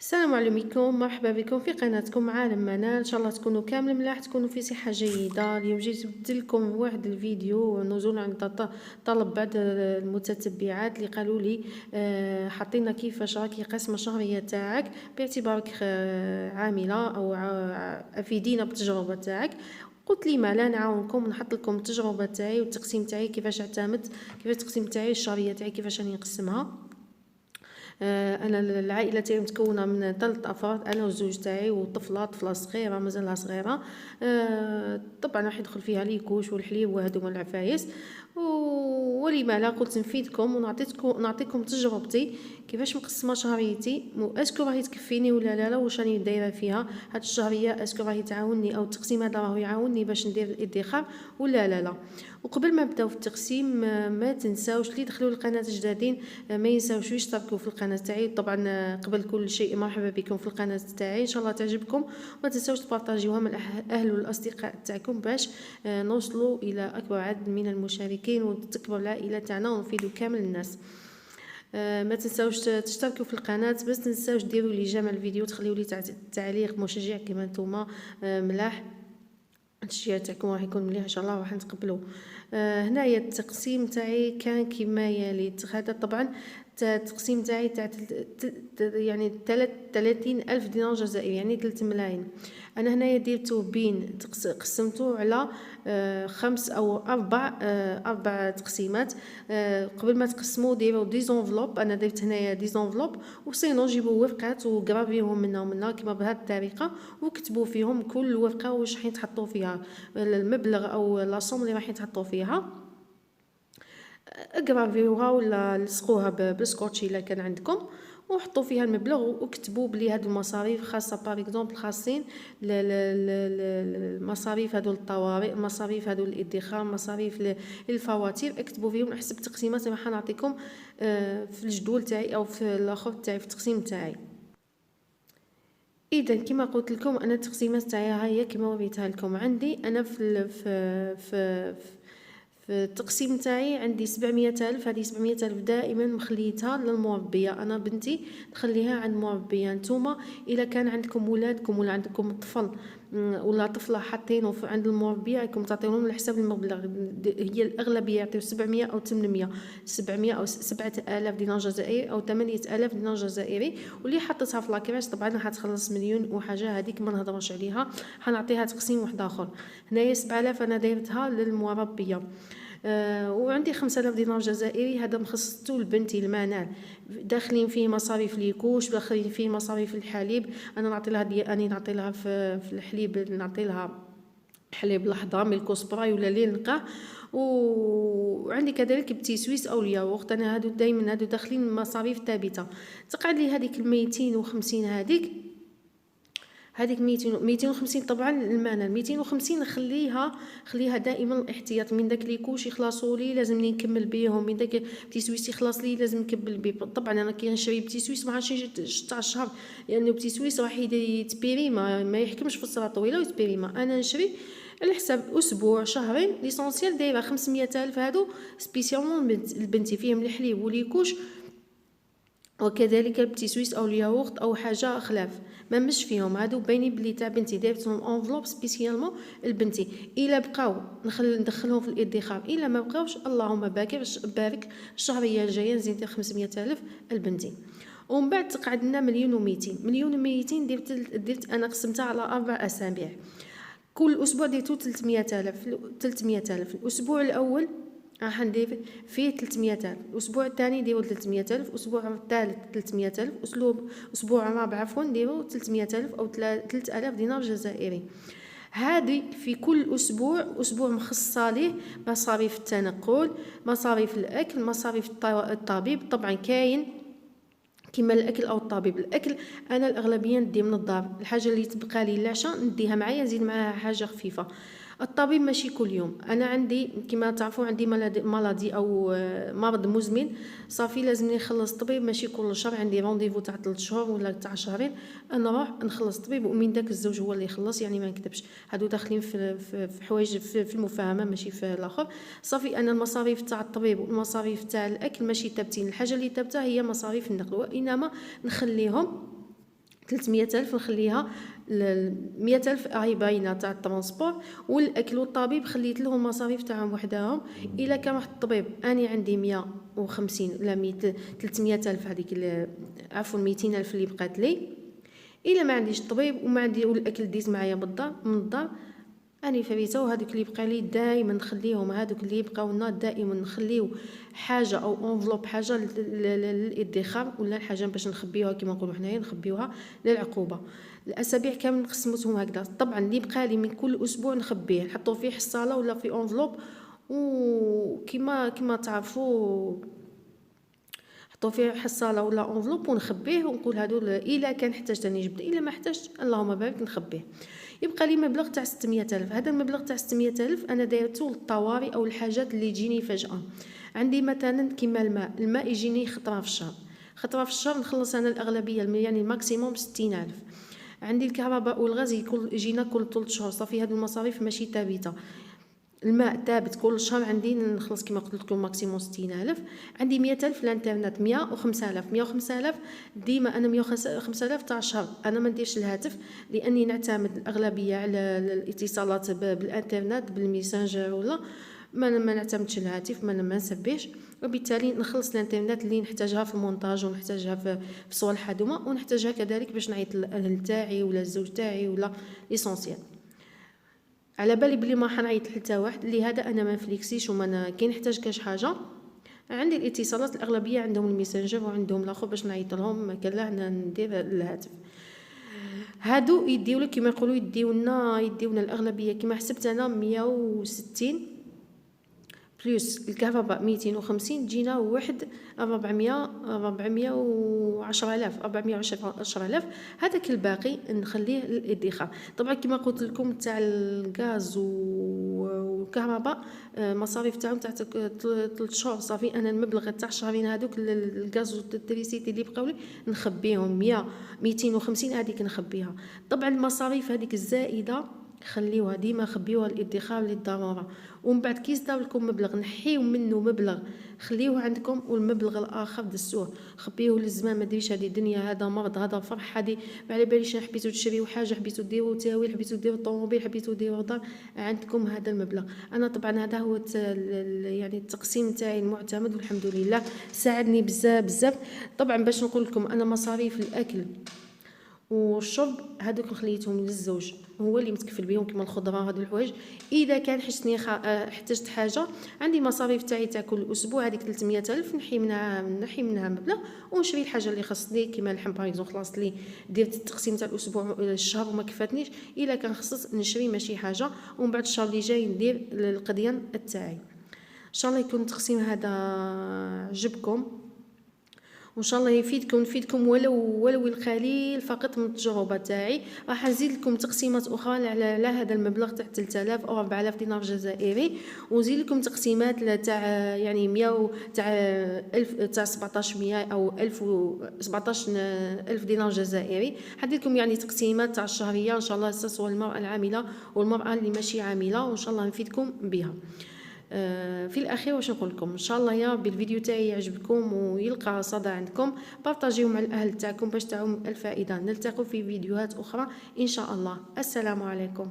السلام عليكم، مرحبا بكم في قناتكم عالم منال. ان شاء الله تكونوا كامل ملاح، تكونوا في صحه جيده. اليوم جيت جبت لكم واحد الفيديو نزول عند طلب بعض المتتبعات اللي قالوا لي حطينا كيفاش راكي قسمه الشهريه تاعك باعتبارك عامله او افيدينا بالتجربه تاعك. قلت لي ما لا نعاونكم، نحط لكم التجربه تاعي والتقسيم تاعي كيفاش اعتمدت، كيفاش التقسيم تاعي الشهريه تاعي كيفاش راني نقسمها. انا العائله تاعي متكونه من 3 افراد، انا والزوج تاعي طفله صغيره مازالها صغيره. طبعا راح يدخل فيها ليكوش والحليب وهذوما العفايس. ولما لا قلت نفيدكم ونعطيكم تجربتي كيفاش مقسمه شهريتي، اسكو راهي تكفيني ولا لا واش راني دايره فيها هاد الشهريه، اسكو راهي تعاوني او التقسيم هذا راهو يعاوني باش ندير الادخار ولا لا. وقبل ما نبداو في التقسيم ما تنساوش اللي دخلوا القناه جدادين ما ينساوش يشتركوا في القناه تاعي. طبعا قبل كل شيء مرحبا بكم في القناه تاعي، ان شاء الله تعجبكم. وما تنساوش تبارطاجيوها مع الاهل والاصدقاء تاعكم باش نوصلوا الى اكبر عدد من المشاركين وتكبر العائله تاعنا ونفيدوا كامل الناس. ما تنساوش تشتركوا في القناه، بس تنساوش ديروا لي جيم الفيديو، تخليوا لي تعليق مشجع كما نتوما ملاح. التشجيع تاعكم راح يكون مليح ان شاء الله، راح نتقبلوه. هنايا التقسيم تاعي كان كما يلي. هذا طبعا التقسيم تاعي تاع يعني 30,000 دينار جزائري، يعني 3 ملايين. انا هنايا درتو بين قسمته على 5 أو 4 تقسيمات. قبل ما تقسموا ديروا ديزونفلوب، انا درت هنايا ديزونفلوب وسينو جيبوا ورقات وكرافيهم منا ومنا كما بهذه الطريقه، وكتبوا فيهم كل ورقه واش راح تحطوا فيها المبلغ او لاصوم اللي راح تحطوا فيها. اكرافيوها ولا لصقوها بالسكوتش الا كان عندكم، وحطوا فيها المبلغ وكتبوا بلي هاد المصاريف خاصه باغ اكزومبل خاصين المصاريف هادو الطوارئ، مصاريف هادو الادخار، مصاريف الفواتير. اكتبوا فيهم حسب التقسيمات اللي راح نعطيكم في الجدول تاعي او في الاخر تاعي في التقسيم تاعي. اذا كما قلت لكم انا التقسيمات تاعي ها هي كما وريتها لكم. عندي انا في التقسيم تاعي عندي 700,000. هذه 700,000 دائما مخليتها للمربيه، انا بنتي نخليها عند مربيه. نتوما الا كان عندكم ولادكم ولا عندكم طفل ولا طفله حاطينه عند المربيه، راكم تعطيوهم على حساب المبلغ. هي الاغلبيه يعطيو 700 او 800، 700 او 7000 دينار جزائري او 8000 دينار جزائري. واللي حطتها في لاكراش طبعا راح تخلص مليون وحاجه، هذيك ما نهضروش عليها، حنعطيها تقسيم واحد اخر. هنايا 7000 انا دايرتها للمربيه. وعندي 5000 دينار جزائري، هذا مخصصته لبنتي المنال، داخلين فيه مصاريف ليكوش، داخلين فيه مصاريف الحليب. انا نعطي لها اني نعطي لها في الحليب، نعطي لها حليب لحظه ميلكو سبراي ولا لي نلقاه. وعندي كذلك بتي سويس او الياغورت، انا هادو دائما هادو داخلين مصاريف ثابته. تقعد لي هذيك 250، هذيك 250 طبعا المنال. 250 خليها دائما احتياط، من داك لي كوش يخلصوا لي لازمني نكمل بيهم، من داك بتي سويس يخلص لي لازم نكمل بيه. طبعا انا كي نشري بتي سويس ما عادش تاع الشهر، لانه يعني بتي سويس راح يتبيري ما يحكمش في الصلاه طويله ويتبيري. ما انا نشري على حساب اسبوع شهرين. ليسونسيال دايره 500,000 هادو سبيسيالمون لبنتي، فيهم الحليب وليكوش وكذلك البتي سويس او الياغورت او حاجه خلاف. ما مش فيهم هادو باينين بلي تاع بنتي، درتهم انفلوب سبيسيالمون لبنتي. الا بقاو ندخلهم في الادخار، الا ما بقاوش اللهم بارك الشهريه الجايه نزيد 500,000 لبنتي. ومن بعد تقعد لنا مليون و200. مليون و200 درت انا قسمتها على 4 اسابيع، كل اسبوع درتو 300,000. الاسبوع الاول راح ندير فيه 300,000، الاسبوع الثاني نديرو 300,000، الاسبوع الثالث 300,000، اسبوع الرابع عفوا نديرو 300,000 او 3000 دينار جزائري. هذه في كل اسبوع مخصصه ليه مصاريف التنقل، مصاريف الاكل، مصاريف الطبيب. طبعا كاين كيما الاكل او الطبيب. الاكل انا الاغلبيه ندي من الدار، الحاجه اللي تبقى لي العشاء نديها معايا، نزيد معاها حاجه خفيفه. الطبيب ماشي كل يوم، انا عندي كما تعرفوا عندي مالادي او مرض مزمن، صافي لازمني نخلص طبيب. ماشي كل شهر عندي رونديفو تاع 3 شهور ولا تاع شهرين، انا نروح نخلص طبيب. ومن داك الزوج هو اللي يخلص، يعني ما نكذبش، هادو داخلين في حوايج في المفاهمه ماشي في الاخر. صافي انا المصاريف تاع الطبيب والمصاريف تاع الاكل ماشي ثابتين، الحاجه اللي ثابته هي مصاريف النقل، وانما نخليهم 300,000 نخليها 100,000 راهي باينه تاع الترونسبور، والاكل والطبيب خليت لهم المصاريف تاعهم وحدهم. الا كان واحد الطبيب اني عندي 150 لا 100 300,000 هذيك عفوا 200,000 اللي بقات لي. الا ما عنديش طبيب وما عندي والاكل ديز معايا من الدار، اني فريته وهذوك اللي بقى لي دائما نخليهم، هذوك اللي يبقاو لنا دائما نخليو حاجه او انفلوب، حاجه للادخار ولا الحاجه باش نخبيوها كما نقولوا حنايا، نخبيوها للعقوبه. الاسابيع كامل نقسموهم هكذا. طبعا اللي بقى لي من كل اسبوع نخبيه، نحطوه في حصاله ولا في انفلوب، وكما تعرفوا نحطو فيه حصاله ولا انفلوب ونخبيه ونقول هادو الا كان احتاجت اني جبت، الا ما احتاجت اللهم بارك نخبيه. يبقى لي مبلغ تاع 600,000. هذا المبلغ تاع 600,000 انا دايرته للطوارئ او الحاجات اللي تجيني فجاه. عندي مثلا كيما الماء يجيني خطره في الشهر، خطره في الشهر نخلص انا الاغلبيه يعني الماكسيموم 60,000. عندي الكهرباء والغاز يجينا كل 3 شهور، صافي هذو المصاريف ماشي ثابته. الماء ثابت كل شهر عندي نخلص كما قلت لكم ماكسيموم 60,000. عندي 100,000 الانترنت، 105,000 ديما انا 105,000 تاع الشهر. انا ما نديرش الهاتف لاني نعتمد الاغلبيه على الاتصالات بالانترنت بالميسنجر، ولا ما نعتمدش الهاتف، ما نسبيش، وبالتالي نخلص الانترنت اللي نحتاجها في المونتاج ونحتاجها في صوالح هذوما، ونحتاجها كذلك باش نعيط للاهل تاعي ولا الزوج تاعي ولا ليسونسيال. على بالي بلي ما حنعيط حتى واحد، لهذا انا ما فليكسيش وما كي نحتاج كاش حاجه عندي الاتصالات الاغلبيه عندهم الميسنجر وعندهم الاخر باش نعيط لهم، كلا ندير الهاتف. هادو يديو لك كما يقولوا يديونا الاغلبيه كما حسبت انا 160 بلس الكهرباء 250 جينا واحد 410,000. هذاك الباقي نخليه للادخار. طبعا كما قلت لكم تاع الغاز والكهرباء مصاريف تاعهم تاع 3 شهور، صافي انا المبلغ تاع شهرين هذوك الغاز والتريسيتي اللي بقاو لي نخبيهم 250 هذيك نخبيها. طبعا المصاريف هذيك الزائده خليوها ديما، خبيوها الادخار للضروره، ومن بعد كي يصدر لكم مبلغ نحيو منه مبلغ خليوه عندكم، والمبلغ الاخر دسوه خبيوه للزمان. ما ديريش هذه الدنيا، هذا مرض هذا فرح، هذه ما على باليش حبيتو تشريو حاجه، حبيتو ديروا تاويل، حبيتو ديروا طوموبيل، حبيتو ديروا دار، عندكم هذا المبلغ. انا طبعا هذا هو يعني التقسيم تاعي المعتمد، والحمد لله ساعدني بزاف. طبعا باش نقول لكم انا مصاريف الاكل والشرب هذوك خليتهم للزوج، هو اللي متكفل بهم كما الخضره هذو الحوايج. اذا كان حشتني احتجت حاجه عندي مصاريف تاعي تاع كل اسبوع هذيك 300,000 نحي منها مبلغ ونشري الحاجه اللي خصني كما اللحم باغيزون خلاص لي درت التقسيم تاع الاسبوع الشهر وما كفاتنيش. الا كان خصص نشري ماشي حاجه، ومن بعد الشهر اللي جاي ندير القضيان تاعي. ان شاء الله يكون التقسيم هذا عجبكم، وان شاء الله يفيدكم ولو القليل فقط من التجربه تاعي. راح نزيد لكم تقسيمات اخرى على هذا المبلغ تاع 3000 او 4000 دينار جزائري، ونزيد لكم تقسيمات تاع يعني 100 تاع 1000 تاع 1700 او 1000 17000 دينار جزائري. حدير لكم يعني تقسيمات تاع الشهريه ان شاء الله، سواء المراه العامله والمراه اللي ماشي عامله، وان شاء الله نفيدكم بها. في الاخير واش نقول لكم، ان شاء الله يا ربي الفيديو تاعي يعجبكم ويلقى صدى عندكم، بارطاجيوه مع الاهل تاعكم باش تعم الفائده. نلتقي في فيديوهات اخرى ان شاء الله. السلام عليكم.